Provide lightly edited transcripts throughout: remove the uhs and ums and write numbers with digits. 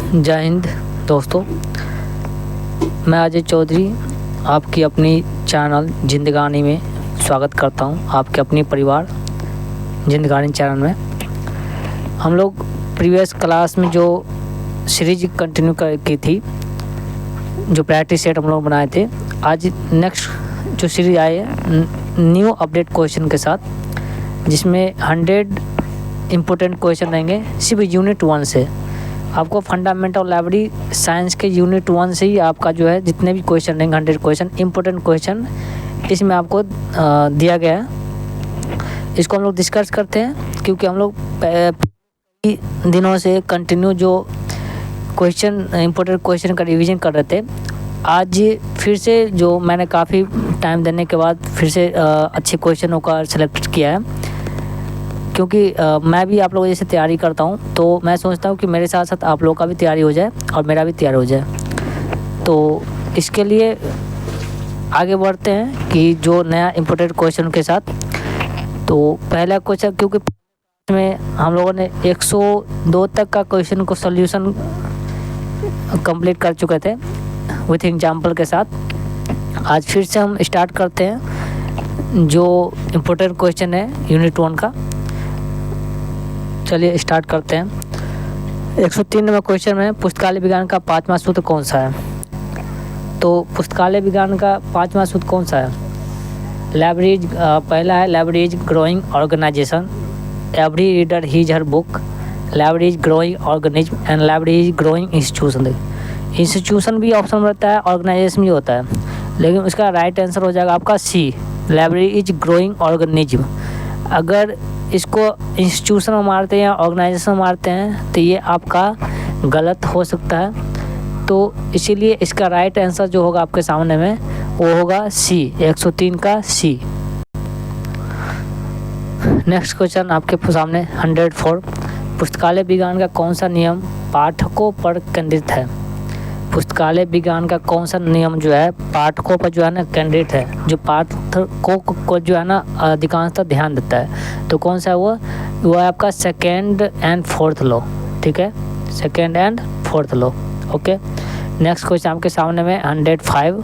जय हिंद दोस्तों, मैं अजय चौधरी आपकी अपनी चैनल जिंदगानी में स्वागत करता हूं। आपके अपनी परिवार जिंदगानी चैनल में हम लोग प्रीवियस क्लास में जो सीरीज कंटिन्यू की थी, जो प्रैक्टिस सेट हम लोग बनाए थे, आज नेक्स्ट जो सीरीज आई है न्यू अपडेट क्वेश्चन के साथ, जिसमें 100 इम्पोर्टेंट क्वेश्चन रहेंगे सिर्फ यूनिट 1 से। आपको फंडामेंटल लाइब्रेरी साइंस के यूनिट 1 से ही आपका जो है जितने भी क्वेश्चन रहेंगे 100 क्वेश्चन इम्पोर्टेंट क्वेश्चन इसमें आपको दिया गया है। इसको हम लोग डिस्कस करते हैं, क्योंकि हम लोग दिनों से कंटिन्यू जो क्वेश्चन इम्पोर्टेंट क्वेश्चन का रिवीजन कर रहे थे। आज फिर से जो मैंने काफ़ी टाइम देने के बाद फिर से अच्छे क्वेश्चनों का सिलेक्ट किया है, क्योंकि मैं भी आप लोगों जैसे तैयारी करता हूं, तो मैं सोचता हूं कि मेरे साथ साथ आप लोगों का भी तैयारी हो जाए और मेरा भी तैयार हो जाए। तो इसके लिए आगे बढ़ते हैं कि जो नया इम्पोर्टेंट क्वेश्चन के साथ। तो पहला क्वेश्चन, क्योंकि में हम लोगों ने 102 तक का क्वेश्चन को सॉल्यूशन कंप्लीट कर चुके थे विथ एग्जाम्पल के साथ। आज फिर से हम स्टार्ट करते हैं जो इम्पोर्टेंट क्वेश्चन है यूनिट 1 का। चलिए स्टार्ट करते हैं। 103 नंबर क्वेश्चन में पुस्तकालय विज्ञान का 5वां सूत्र कौन सा है? तो पुस्तकालय विज्ञान का 5वां सूत्र कौन सा है? लाइब्रेरी पहला है library is growing organisation, every reader his her book, library is growing organism and library is growing institution. Institution भी ऑप्शन रहता है, ऑर्गेनाइजेशन भी होता है, लेकिन उसका राइट आंसर हो जाएगा आपका सी, लाइब्रेरी इज ग्रोइंग ऑर्गेनिज्म। अगर इसको इंस्टीट्यूशन में मारते हैं या ऑर्गेनाइजेशन में मारते हैं तो ये आपका गलत हो सकता है। तो इसीलिए इसका राइट आंसर जो होगा आपके सामने में वो होगा सी, 103 का सी। नेक्स्ट क्वेश्चन आपके सामने 104, पुस्तकालय विज्ञान का कौन सा नियम पाठकों पर केंद्रित है? पुस्तकालय विज्ञान का कौन सा नियम जो है पाठकों पर जो है ना केंद्रित है, जो पाठकों को जो है ना अधिकांशतः ध्यान देता है। तो कौन सा है वो है आपका सेकेंड एंड फोर्थ लॉ। ठीक है, second and fourth law. Okay, next question आपके सामने में 105,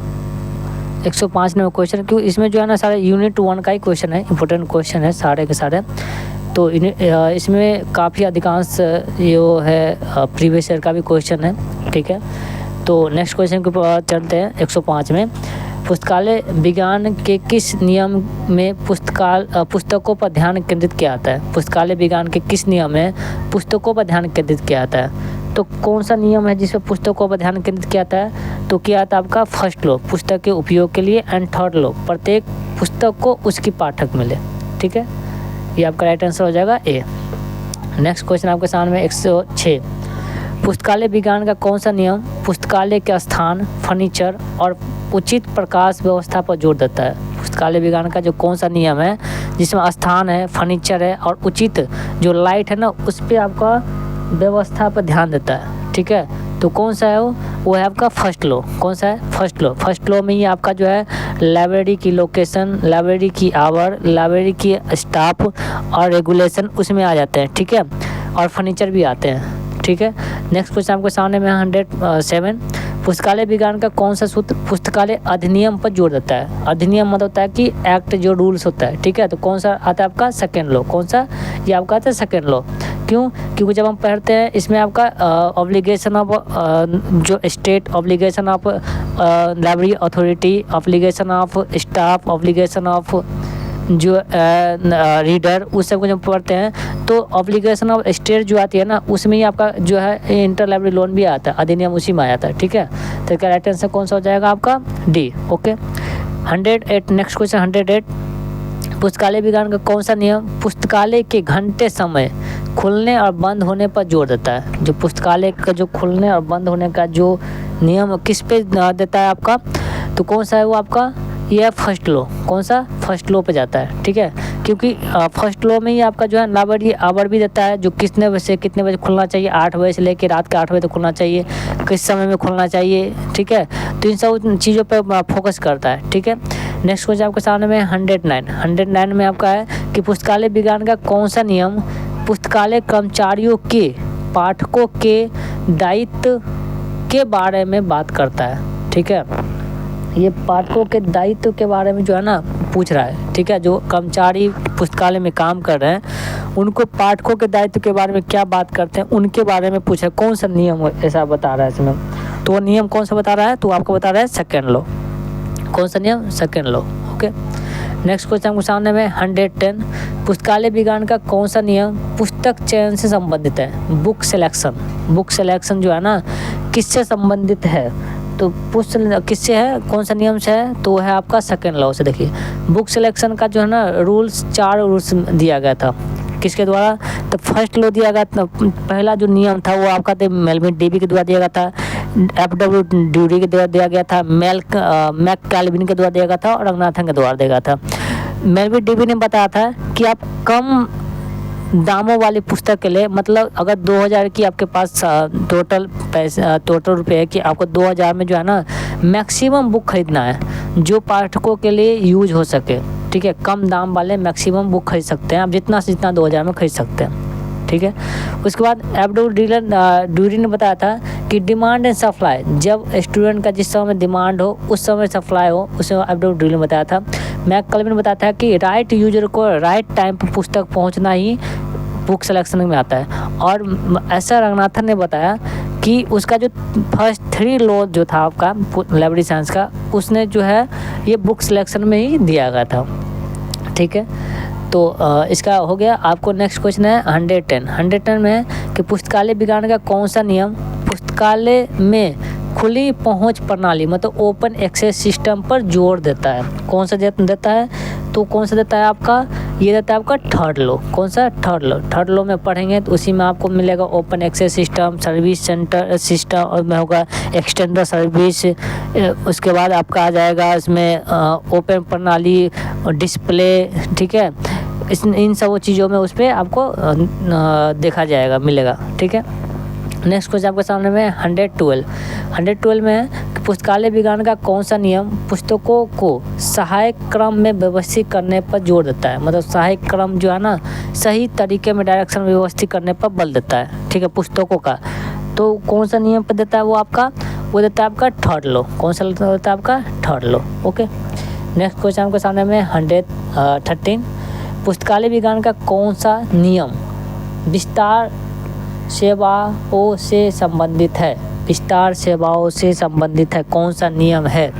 105 नंबर क्वेश्चन, क्योंकि इसमें जो है ना सारे यूनिट 1 का ही क्वेश्चन है, इंपॉर्टेंट क्वेश्चन है सारे के सारे। तो इसमें काफ़ी अधिकांश ये है प्रीवियस ईयर का भी क्वेश्चन है। ठीक है, तो नेक्स्ट क्वेश्चन के ऊपर चलते हैं। 105 में पुस्तकालय विज्ञान के किस नियम में पुस्तकों पर ध्यान केंद्रित किया जाता है? पुस्तकालय विज्ञान के किस नियम में पुस्तकों पर ध्यान केंद्रित किया जाता है? तो कौन सा नियम है जिसमें पुस्तकों पर ध्यान केंद्रित किया जाता है? तो किया जाता है आपका फर्स्ट लॉ, पुस्तक के उपयोग के लिए, एंड थर्ड लॉ, प्रत्येक पुस्तक को उसकी पाठक मिले। ठीक है, ये आपका राइट आंसर हो जाएगा ए। नेक्स्ट क्वेश्चन आपके सामने 106, पुस्तकालय विज्ञान का कौन सा नियम पुस्तकालय के स्थान, फर्नीचर और उचित प्रकाश व्यवस्था पर जोर देता है? पुस्तकालय विज्ञान का जो कौन सा नियम है जिसमें स्थान है, फर्नीचर है और उचित जो लाइट है ना उस पर आपका व्यवस्था पर ध्यान देता है। ठीक है, तो कौन सा है वो है आपका फर्स्ट लॉ। कौन सा है? First law. फर्स्ट लॉ में ही आपका जो है लाइब्रेरी की लोकेशन, लाइब्रेरी की आवर, लाइब्रेरी की स्टाफ और रेगुलेशन उसमें आ जाते हैं। ठीक है, और फर्नीचर भी आते हैं। ठीक है, नेक्स्ट क्वेश्चन आपके सामने में 107, पुस्तकालय विज्ञान का कौन सा सूत्र पुस्तकालय अधिनियम पर जोर देता है? अधिनियम मतलब होता है कि एक्ट, जो रूल्स होता है। ठीक है, तो कौन सा आता है आपका सेकेंड लॉ। कौन सा? ये आपका आता है सेकेंड लॉ। क्यों? क्योंकि जब हम पढ़ते हैं इसमें आपका ऑब्लिगेशन ऑफ जो state, obligation of library authority, obligation of staff, obligation of जो रीडर, उस सब को जब पढ़ते हैं तो ऑब्लिगेशन ऑफ स्टेट जो आती है ना उसमें ही आपका जो है इंटर लाइब्रेरी लोन भी आता है, अधिनियम उसी में आ जाता है। ठीक है, तो इसका राइट आंसर कौन सा हो जाएगा आपका डी। ओके, 108, नेक्स्ट क्वेश्चन 108, पुस्तकालय विज्ञान का कौन सा नियम पुस्तकालय के घंटे समय खुलने और बंद होने पर जोर देता है? जो पुस्तकालय का जो खुलने और बंद होने का जो नियम किस पे देता है आपका, तो कौन सा है वो आपका? ये फर्स्ट लॉ। कौन सा? फर्स्ट लॉ पे जाता है। ठीक है, क्योंकि फर्स्ट लॉ में ही आपका जो है लाइब्रेरी आवर भी देता है, जो कितने बजे से कितने बजे खुलना चाहिए, 8 बजे से लेकर रात के 8 बजे तक खुलना चाहिए, किस समय में खुलना चाहिए। ठीक है, तो इन सब चीज़ों पे फोकस करता है। ठीक है, नेक्स्ट क्वेश्चन आपके सामने में 109 में आपका है कि पुस्तकालय विज्ञान का कौन सा नियम पुस्तकालय कर्मचारियों के पाठकों के दायित्व के बारे में बात करता है। ठीक है, ये पाठकों के दायित्व के बारे में जो है ना पूछ रहा है। ठीक है, जो कर्मचारी पुस्तकालय में काम कर रहे हैं उनको पाठकों के दायित्व के बारे में क्या बात करते हैं उनके बारे में पूछा। कौन सा नियम ऐसा बता रहा है इसमें, तो वो नियम कौन सा बता रहा है, तो आपको बता रहा है सेकेंड लॉ। कौन सा नियम, second law. Okay, next question आपके सामने में 110, पुस्तकालय विज्ञान का कौन सा नियम पुस्तक चयन से संबंधित है। बुक सिलेक्शन, बुक सिलेक्शन जो है ना किससे संबंधित है, तो किससे है, कौन सा नियम से है, तो है आपका सेकेंड लॉ से। देखिए बुक सिलेक्शन का जो है ना रूल्स, 4 रूल्स दिया गया था किसके द्वारा, तो फर्स्ट लॉ दिया गया था। पहला जो नियम था वो आपका मेलविन डेवी के द्वारा दिया गया था, F.W. ड्यूरी के द्वारा दिया गया था, मैककैल्विन के द्वारा दिया गया था और रंगनाथन के द्वारा दिया गया था। मेलविन डेवी ने बताया था कि आप कम दामों वाली पुस्तक के लिए, मतलब अगर 2000 की आपके पास टोटल रुपए है कि आपको 2000 में जो है ना मैक्सिमम बुक खरीदना है जो पाठकों के लिए यूज हो सके। ठीक है, कम दाम वाले मैक्सिमम बुक खरीद सकते हैं आप, जितना से जितना 2000 में खरीद सकते हैं। ठीक है, उसके बाद F.W. ड्यूरी ने बताया था कि डिमांड एंड सप्लाई, जब स्टूडेंट का जिस समय डिमांड हो उस समय सप्लाई हो, उस समय F.W. ड्यूरी ने बताया था। मैककैल्विन ने बताया था कि राइट यूजर को राइट टाइम पर पुस्तक पहुंचना ही बुक सिलेक्शन में आता है। और ऐसा रंगनाथन ने बताया कि उसका जो फर्स्ट 3 लॉ जो था आपका लाइब्रेरी साइंस का, उसने जो है ये बुक सिलेक्शन में ही दिया गया था। ठीक है, तो इसका हो गया। आपको नेक्स्ट क्वेश्चन है 110 में है कि पुस्तकालय विज्ञान का कौन सा नियम पुस्तकालय में खुली पहुंच प्रणाली मतलब ओपन एक्सेस सिस्टम पर जोर देता है। कौन सा देता है, तो कौन सा देता है आपका, ये देता है आपका थर्ड लॉ। कौन सा, थर्ड लॉ में पढ़ेंगे तो उसी में आपको मिलेगा open access system, service centre system, और में होगा एक्सटेंडर सर्विस। उसके बाद आपका आ जाएगा इसमें ओपन प्रणाली, डिस्प्ले। ठीक है, इन सब चीज़ों में उस पर आपको देखा जाएगा, मिलेगा। ठीक है, नेक्स्ट क्वेश्चन आपके सामने में 112 में है कि पुस्तकालय विज्ञान का कौन सा नियम पुस्तकों को सहायक क्रम में व्यवस्थित करने पर जोर देता है। मतलब सहायक क्रम जो है ना सही तरीके में डायरेक्शन व्यवस्थित करने पर बल देता है। ठीक है, पुस्तकों का तो कौन सा नियम पर देता है वो आपका, वो देता है आपका थर्ड लॉ। कौन सा देता है आपका, third law. Okay, next question आपके सामने में 113, पुस्तकालय विज्ञान का कौन सा नियम विस्तार सेवाओं से संबंधित है। विस्तार सेवाओं से संबंधित है, कौन सा नियम है,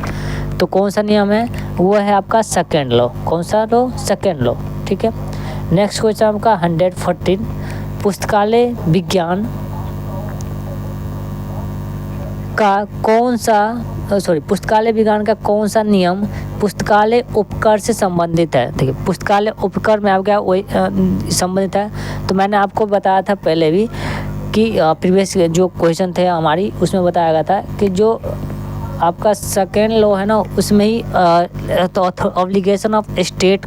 तो कौन सा नियम है, वो है आपका सेकेंड लॉ। कौन सा लॉ, सेकेंड लॉ। ठीक है, नेक्स्ट क्वेश्चन आपका 114, पुस्तकालय विज्ञान का कौन सा पुस्तकालय विज्ञान का कौन सा नियम पुस्तकालय उपकर से संबंधित है। देखिए पुस्तकालय उपकर में आप क्या वही संबंधित है, तो मैंने आपको बताया था पहले भी कि प्रीवियस जो क्वेश्चन थे हमारी उसमें बताया गया था कि जो आपका सेकेंड लॉ है ना उसमें ही obligation of state,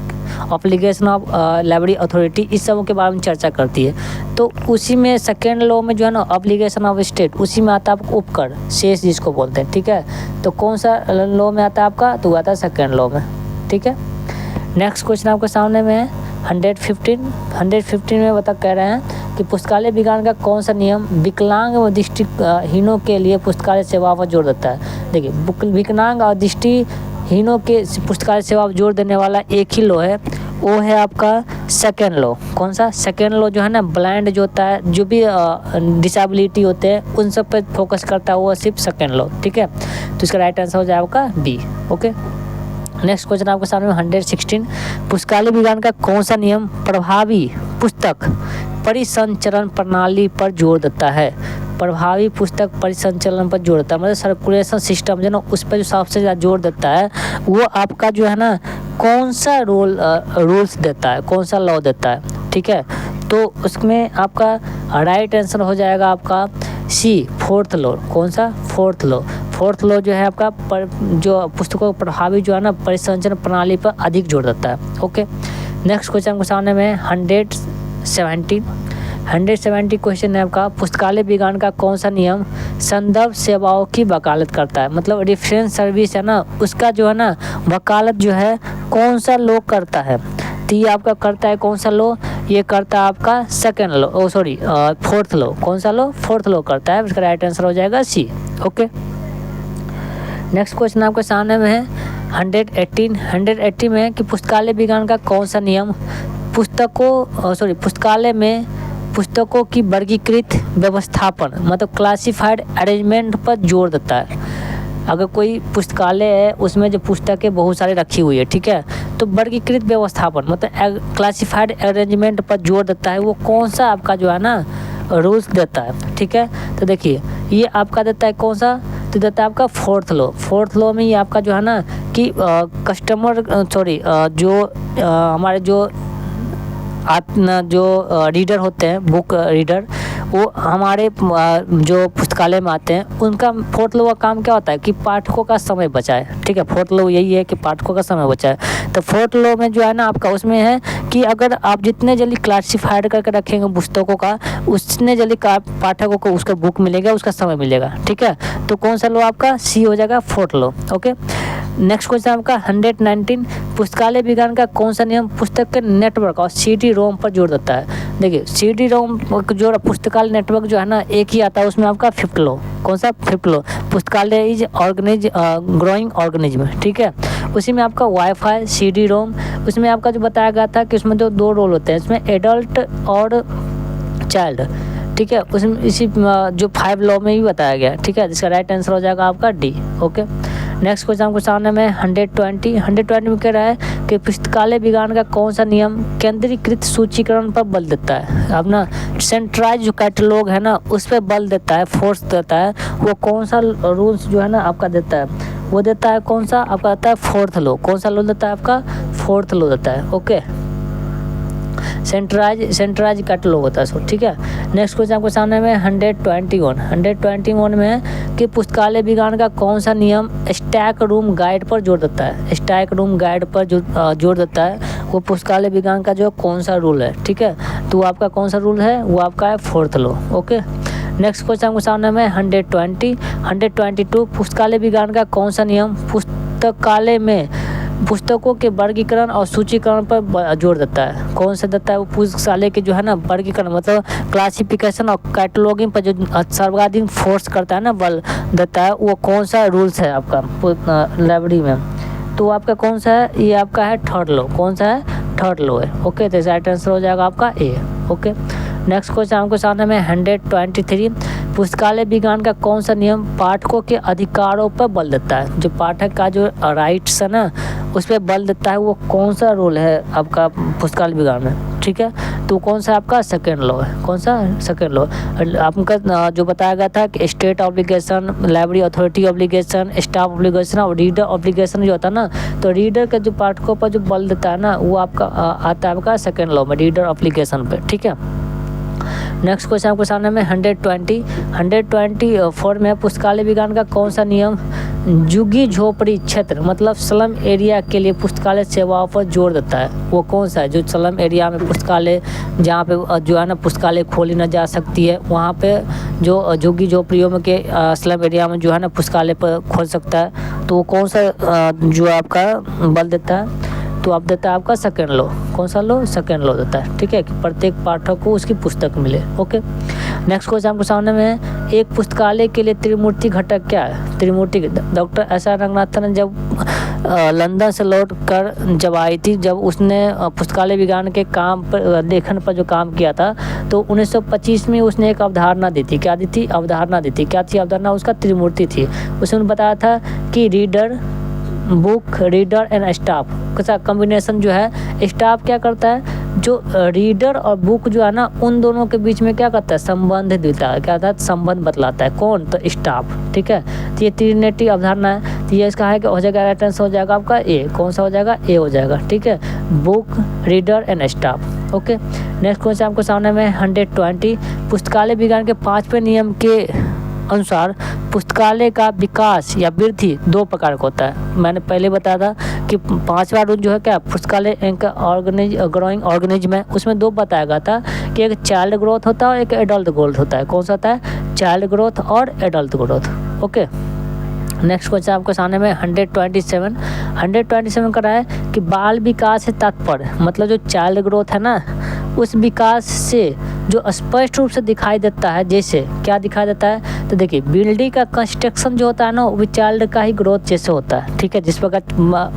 obligation of library authority, इस सब के बारे में चर्चा करती है। तो उसी में सेकेंड लॉ में जो है ना ऑब्लिगेशन ऑफ स्टेट, उसी में आता है आपको उपकर, शेष जिसको बोलते हैं। ठीक है, तो कौन सा लॉ में आता है आपका, तो आता है सेकेंड लॉ में। ठीक है, नेक्स्ट क्वेश्चन आपके सामने में है 115 में कह रहे हैं कि पुस्तकालय विज्ञान का कौन सा नियम विकलांग व दृष्टिहीनों के लिए पुस्तकालय सेवा पर जोर देता है। देखिए विकलांग और दृष्टिहीनों के पुस्तकालय सेवा पर जोर देने वाला एक ही लॉ है, वो है आपका सेकेंड लॉ। कौन सा, सेकेंड लॉ जो है ना ब्लाइंड जो होता है, जो भी डिसेबिलिटी होते हैं उन सब पर फोकस करता है, वो सिर्फ सेकेंड लॉ। ठीक है, तो इसका राइट आंसर हो जाएगा आपका बी। ओके, नेक्स्ट क्वेश्चन आपके सामने 116, पुस्तकालय विज्ञान का कौन सा नियम प्रभावी पुस्तक परिसंचरण प्रणाली पर जोर देता है। प्रभावी पुस्तक परिसंचरण पर जोर देता है, मतलब सर्कुलेशन सिस्टम जो ना उस पर जो सबसे ज़्यादा जोर देता है वो आपका जो है ना कौन सा रूल्स देता है, कौन सा लॉ देता है। ठीक है, तो उसमें आपका राइट आंसर हो जाएगा आपका सी, फोर्थ लॉ। कौन सा, फोर्थ लॉ। फोर्थ लॉ जो है आपका जो पुस्तकों का प्रभावी जो है ना परिसंचरण प्रणाली पर अधिक जोर देता है। ओके, नेक्स्ट क्वेश्चन के सामने में 170 क्वेश्चन है आपका, पुस्तकालय विज्ञान का कौन सा नियम संदर्भ सेवाओं की वकालत करता है। मतलब रेफरेंस सर्विस है ना उसका जो है ना वकालत जो है कौन सा लॉ करता है, तो ये आपका करता है कौन सा लॉ, ये करता है आपका सेकेंड लॉ, फोर्थ लॉ। कौन सा लॉ? फोर्थ लॉ करता है। इसका राइट आंसर हो जाएगा सी। ओके, नेक्स्ट क्वेश्चन आपके सामने में है 180 में है कि पुस्तकालय विज्ञान का कौन सा नियम पुस्तकालय में पुस्तकों की वर्गीकृत व्यवस्थापन मतलब क्लासिफाइड अरेंजमेंट पर जोर देता है। अगर कोई पुस्तकालय है उसमें जो पुस्तकें बहुत सारी रखी हुई है, ठीक है, तो वर्गीकृत व्यवस्थापन मतलब क्लासिफाइड अरेंजमेंट पर जोर देता है, वो कौन सा आपका जो है ना रूल्स देता है, ठीक है। तो देखिए ये आपका देता है कौन सा, तो देता है आपका फोर्थ लॉ। फोर्थ लॉ में ये आपका जो है ना कि हमारे जो रीडर होते हैं, बुक रीडर, वो हमारे जो पुस्तकालय में आते हैं, उनका फोर्थ लॉ का काम क्या होता है कि पाठकों का समय बचाए, ठीक है। फोर्थ लॉ यही है कि पाठकों का समय बचाए। तो फोर्थ लॉ में जो है ना आपका उसमें है कि अगर आप जितने जल्दी क्लासिफाइड करके रखेंगे पुस्तकों का, उतने जल्दी पाठकों को उसका बुक मिलेगा, उसका समय मिलेगा, ठीक है। तो कौन सा लॉ आपका सी हो जाएगा, fourth law. Okay, next question आपका 119 पुस्तकालय विज्ञान का कौन सा नियम पुस्तक के नेटवर्क और CD रोम पर जोर देता है। देखिए CD रोम जो पुस्तकालय नेटवर्क जो है ना एक ही आता है, उसमें आपका फिफ्थ लॉ। कौन सा? Fifth law. पुस्तकालय इज ग्रोइंग ऑर्गेनिज्म, ठीक है। उसी में आपका वाईफाई, CD रोम, उसमें आपका जो बताया गया था कि उसमें जो 2 रोल होते हैं, इसमें एडल्ट और चाइल्ड, ठीक है। उसमें इसी जो 5 लॉ में भी बताया गया, ठीक है, जिसका राइट आंसर हो जाएगा आपका डी। ओके, नेक्स्ट क्वेश्चन आपको सामने में 120 में कह रहा है कि पुस्तकालय विज्ञान का कौन सा नियम केंद्रीकृत सूचीकरण पर बल देता है। अब ना सेंट्रलाइज जो कैटलॉग है ना उस पर बल देता है, फोर्स देता है। वो कौन सा रूल्स जो है ना आपका देता है, वो देता है कौन सा आपका देता है फोर्थ लॉ। कौन सा लॉ देता है आपका? फोर्थ लॉ देता है। ओके, सेंट्रलाइज कैटलॉग होता है सो, ठीक है। नेक्स्ट क्वेश्चन आपके सामने में 121 में है कि पुस्तकालय विज्ञान का कौन सा नियम स्टैक रूम गाइड पर जोर देता है। स्टैक रूम गाइड पर जो जोर देता है वो पुस्तकालय विज्ञान का जो कौन सा रूल है, ठीक है। तो आपका कौन सा रूल है, वो आपका है fourth law. Okay, next question आपके सामने में 122 पुस्तकालय विज्ञान का कौन सा नियम पुस्तकालय में पुस्तकों के वर्गीकरण और सूचीकरण पर जोर देता है। कौन सा देता है? वो पुस्तकालय के जो है ना वर्गीकरण मतलब क्लासिफिकेशन और कैटलॉगिंग पर जो सर्वाधिक फोर्स करता है ना, बल देता है, वो कौन सा रूल्स है आपका लाइब्रेरी में। तो आपका कौन सा है? ये आपका है थर्ड लॉ। कौन सा है? थर्ड लॉ है। ओके, तो राइट आंसर हो जाएगा आपका ए। ओके, नेक्स्ट क्वेश्चन आपको सामने में 123 पुस्तकालय विज्ञान का कौन सा नियम पाठकों के अधिकारों पर बल देता है। जो पाठक का जो राइट्स है ना उस पर बल देता है, वो कौन सा रूल है आपका पुस्तकालय विज्ञान में, ठीक है। तो कौन सा आपका सेकेंड लॉ है। कौन सा? Second law. आपका जो बताया गया था कि state obligation, library authority obligation, staff obligation और रीडर ऑब्लिगेशन जो होता है ना, तो रीडर के जो पाठकों पर जो बल देता है ना वो आपका आता है आपका सेकेंड लॉ में, रीडर ऑब्लिगेशन पे, ठीक है। नेक्स्ट क्वेश्चन आपके सामने में 124 में पुस्तकालय विज्ञान का कौन सा नियम झुग्गी झोपड़ी क्षेत्र मतलब स्लम एरिया के लिए पुस्तकालय सेवाओं पर जोर देता है। वो कौन सा है? जो स्लम एरिया में पुस्तकालय, जहाँ पे जो है ना पुस्तकालय खोली न जा सकती है, वहाँ पे जो झुग्गी झोपड़ियों में के स्लम एरिया में जो है ना पुस्तकालय पर खोल सकता है। तो वो कौन सा जो आपका बल देता है? तो आप देता है आपका सेकेंड लॉ। कौन सा लॉ? सेकेंड लॉ देता है, ठीक है, कि प्रत्येक पाठक को उसकी पुस्तक मिले। ओके, नेक्स्ट क्वेश्चन आपके सामने में है एक पुस्तकालय के लिए त्रिमूर्ति घटक क्या है। त्रिमूर्ति डॉक्टर S.R. रंगनाथन जब लंदन से लौट कर जब आई थी, जब उसने पुस्तकालय विज्ञान के काम पर लेखन पर जो काम किया था, तो 1925 में उसने एक अवधारणा दी थी। क्या दी थी? अवधारणा दी थी। क्या थी अवधारणा? उसका त्रिमूर्ति थी। उसने बताया था कि reader, book, reader and staff का कॉम्बिनेशन जो है, स्टाफ क्या करता है, जो रीडर और बुक जो है ना उन दोनों के बीच में क्या करता है, संबंध देता है। क्या होता है? संबंध बतलाता है। कौन? तो स्टाफ, ठीक है। तो ये त्रिनेटी अवधारणा है। तो ये इसका है कि हो जाएगा राइट आंसर हो जाएगा आपका ए। कौन सा हो जाएगा? ए हो जाएगा, ठीक है, book, reader and staff. Okay, next question आपको सामने में 120 पुस्तकालय विज्ञान के 5वें नियम के अनुसार पुस्तकालय का विकास या वृद्धि 2 प्रकार का होता है। मैंने पहले बताया था कि 5वां रूल जो है क्या, पुस्तकालय एक ग्रोइंग ऑर्गेनिज्म है, उसमें 2 बताया गया था कि एक चाइल्ड ग्रोथ होता है और एक एडल्ट ग्रोथ होता है। कौन सा होता है? चाइल्ड ग्रोथ और adult growth. Okay, next question आपके सामने में 127 कर रहा है कि बाल विकास से तात्पर्य मतलब जो चाइल्ड ग्रोथ है ना उस विकास से जो स्पष्ट रूप से दिखाई देता है, जैसे क्या दिखाई देता है, तो देखिए बिल्डिंग का कंस्ट्रक्शन जो होता है ना वो चाइल्ड का ही ग्रोथ जैसे होता है, ठीक है। जिस प्रकार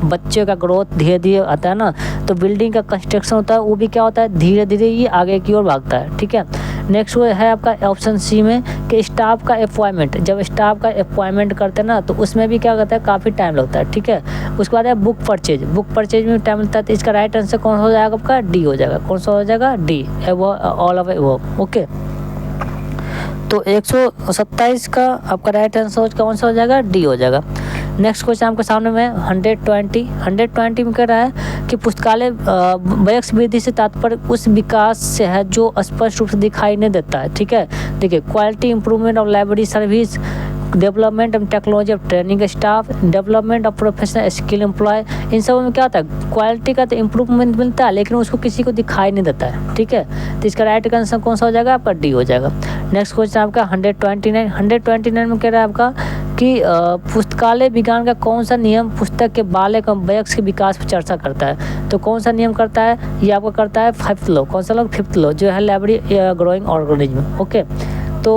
बच्चे का ग्रोथ धीरे धीरे आता है ना, तो बिल्डिंग का कंस्ट्रक्शन होता है वो भी क्या होता है, धीरे धीरे ही आगे की ओर भागता है, ठीक है। नेक्स्ट वो है आपका ऑप्शन सी में कि स्टाफ का अपॉइंटमेंट, जब स्टाफ का अपॉइंटमेंट करते हैं ना तो उसमें भी क्या करता है, काफ़ी टाइम लगता है, ठीक है। उसके बाद है बुक परचेज, बुक परचेज में टाइम लगता है, तो इसका राइट आंसर कौन हो जाएगा आपका, डी हो जाएगा। कौन सा हो जाएगा, D, all of above, okay. तो 127 का आपका राइट आंसर कौन सा हो जाएगा, डी हो जाएगा। नेक्स्ट क्वेश्चन आपके सामने में 120 में कह रहा है कि पुस्तकालय वयस्क वृद्धि से तात्पर्य उस विकास से है जो स्पष्ट रूप से दिखाई नहीं देता है, ठीक है। देखिए quality improvement of library service, development of technology of training staff, development of professional skill employ, इन सब में क्या होता है, क्वालिटी का तो इंप्रूवमेंट मिलता है लेकिन उसको किसी को दिखाई नहीं देता है, ठीक है। तो इसका राइट आंसर कौन सा हो जाएगा आपका, डी हो जाएगा। नेक्स्ट क्वेश्चन आपका 129 में कह रहा है आपका कि पुस्तकालय विज्ञान का कौन सा नियम पुस्तक के बालक एवं वयस्क के विकास पर चर्चा करता है। तो कौन सा नियम करता है, ये आपका करता है 5th लॉ। कौन सा लॉ, 5th लॉ, जो है लाइब्रेरी ग्रोइंग ऑर्गेनिज्म, ओके। तो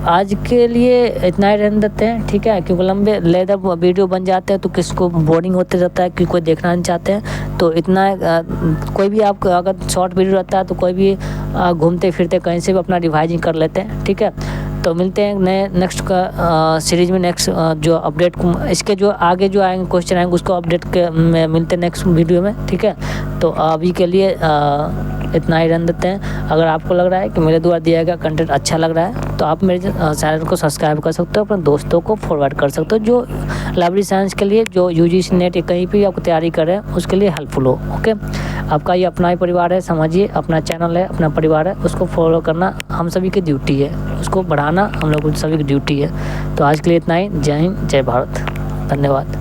आज के लिए इतना ही रहने देते हैं, ठीक है, क्योंकि लंबे लेदर वीडियो बन जाते हैं तो किसको बोरिंग होते रहता है कि कोई देखना नहीं चाहते हैं। तो इतना कोई भी आपका अगर शॉर्ट वीडियो रहता है तो कोई भी घूमते फिरते कहीं से भी अपना रिवाइजिंग कर लेते हैं, ठीक है। तो मिलते हैं नए नेक्स्ट का सीरीज में, नेक्स्ट जो अपडेट इसके जो आगे जो आएंगे क्वेश्चन आएंगे उसको अपडेट में मिलते हैं नेक्स्ट वीडियो में, ठीक है। तो अभी के लिए इतना ही रहने देते हैं। अगर आपको लग रहा है कि मेरे द्वारा दिया गया कंटेंट अच्छा लग रहा है तो आप मेरे चैनल को सब्सक्राइब कर सकते हो, अपने दोस्तों को फॉरवर्ड कर सकते हो जो लाइब्रेरी साइंस के लिए, जो यूजीसी नेट या कहीं भी आपको तैयारी कर रहे हैं उसके लिए हेल्पफुल हो, ओके। आपका ये अपना ही परिवार है, समझिए, अपना चैनल है, अपना परिवार है, उसको फॉलो करना हम सभी की ड्यूटी है, उसको बढ़ाना हम लोग सभी की ड्यूटी है। तो आज के लिए इतना ही। जय हिंद, जय भारत, धन्यवाद।